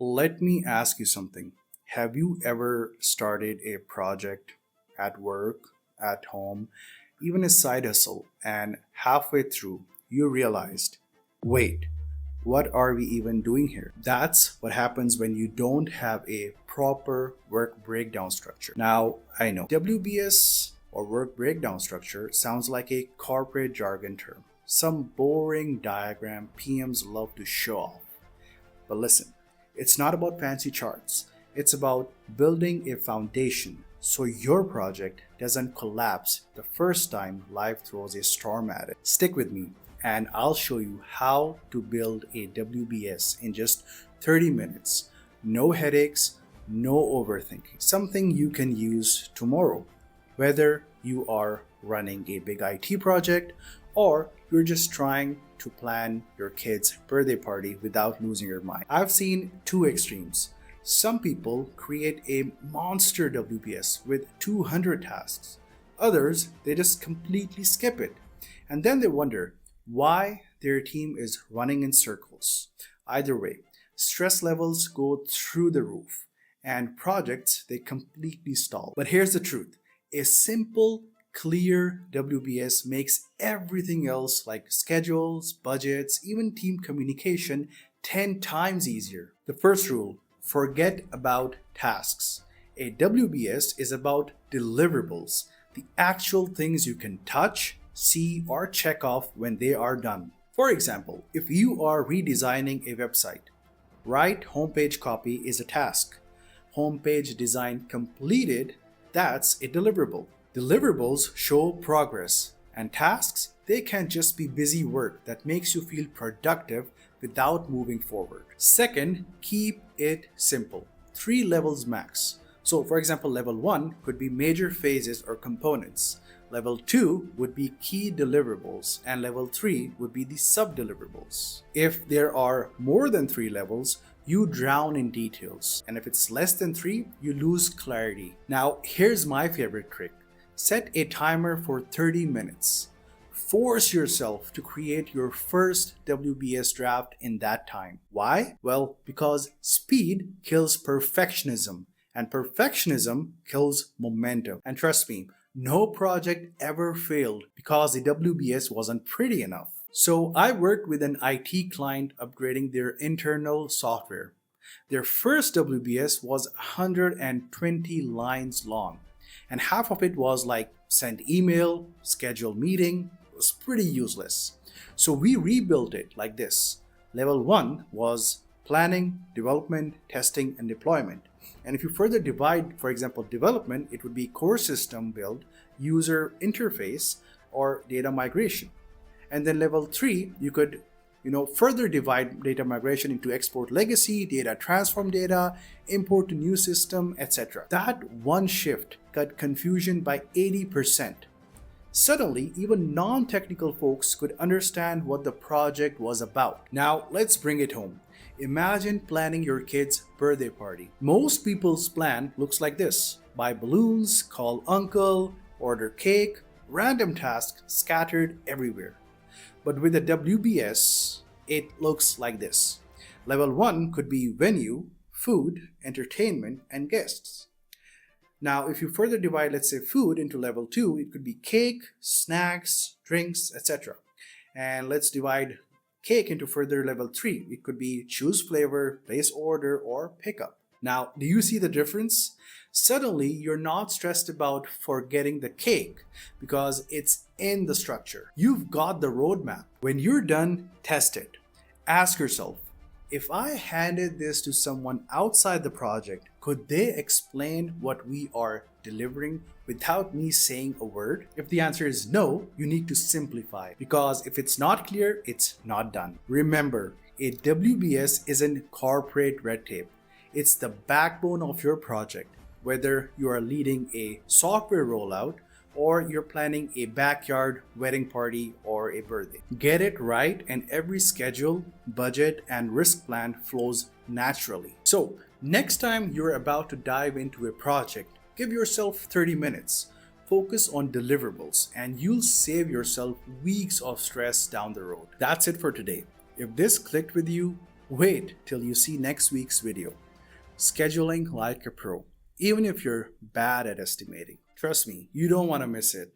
Let me ask you something. Have you ever started a project at work, at home, even a side hustle, and halfway through you realized, wait, what are we even doing here? That's what happens when you don't have a proper work breakdown structure. Now, I know WBS or work breakdown structure sounds like a corporate jargon term, some boring diagram PMs love to show off. But listen, it's not about fancy charts. It's about building a foundation so your project doesn't collapse the first time life throws a storm at it. Stick with me and I'll show you how to build a WBS in just 30 minutes. No headaches, no overthinking. Something you can use tomorrow, whether you are running a big IT project or you're just trying to plan your kid's birthday party without losing your mind. I've seen two extremes. Some people create a monster WBS with 200 tasks. Others, they just completely skip it. And then they wonder why their team is running in circles. Either way, stress levels go through the roof and projects they completely stall. But here's the truth. A simple clear WBS makes everything else like schedules, budgets, even team communication 10 times easier. The first rule, forget about tasks. A WBS is about deliverables, the actual things you can touch, see, or check off when they are done. For example, if you are redesigning a website, write homepage copy is a task. Homepage design completed, that's a deliverable. Deliverables show progress, and tasks, they can just be busy work that makes you feel productive without moving forward. Second, keep it simple. 3 levels max. So, for example, level 1 could be major phases or components. Level 2 would be key deliverables, and level 3 would be the sub-deliverables. If there are more than 3 levels, you drown in details, and if it's less than 3, you lose clarity. Now, here's my favorite trick. Set a timer for 30 minutes. Force yourself to create your first WBS draft in that time. Why? Well, because speed kills perfectionism, and perfectionism kills momentum. And trust me, no project ever failed because the WBS wasn't pretty enough. So I worked with an IT client upgrading their internal software. Their first WBS was 120 lines long, and half of it was like send email, schedule meeting. It was pretty useless. So we rebuilt it like this. Level 1 was planning, development, testing, and deployment. And if you further divide, for example, development, it would be core system build, user interface, or data migration. And then level 3, you could further divide data migration into export legacy, data transform data, import to new system, etc. That one shift cut confusion by 80%. Suddenly, even non-technical folks could understand what the project was about. Now, let's bring it home. Imagine planning your kid's birthday party. Most people's plan looks like this. Buy balloons, call uncle, order cake, random tasks scattered everywhere. But with the WBS, it looks like this. Level 1 could be venue, food, entertainment, and guests. Now, if you further divide, let's say, food into level 2, it could be cake, snacks, drinks, etc. And let's divide cake into further level 3. It could be choose flavor, place order, or pickup. Now, do you see the difference? Suddenly, you're not stressed about forgetting the cake because it's in the structure. You've got the roadmap. When you're done, test it. Ask yourself, if I handed this to someone outside the project, could they explain what we are delivering without me saying a word? If the answer is no, you need to simplify, because if it's not clear, it's not done. Remember, a WBS isn't corporate red tape. It's the backbone of your project, whether you are leading a software rollout or you're planning a backyard wedding party or a birthday. Get it right, and every schedule, budget, and risk plan flows naturally. So, next time you're about to dive into a project, give yourself 30 minutes. Focus on deliverables, and you'll save yourself weeks of stress down the road. That's it for today. If this clicked with you, Wait till you see next week's video. Scheduling like a pro, even if you're bad at estimating. Trust me, you don't want to miss it.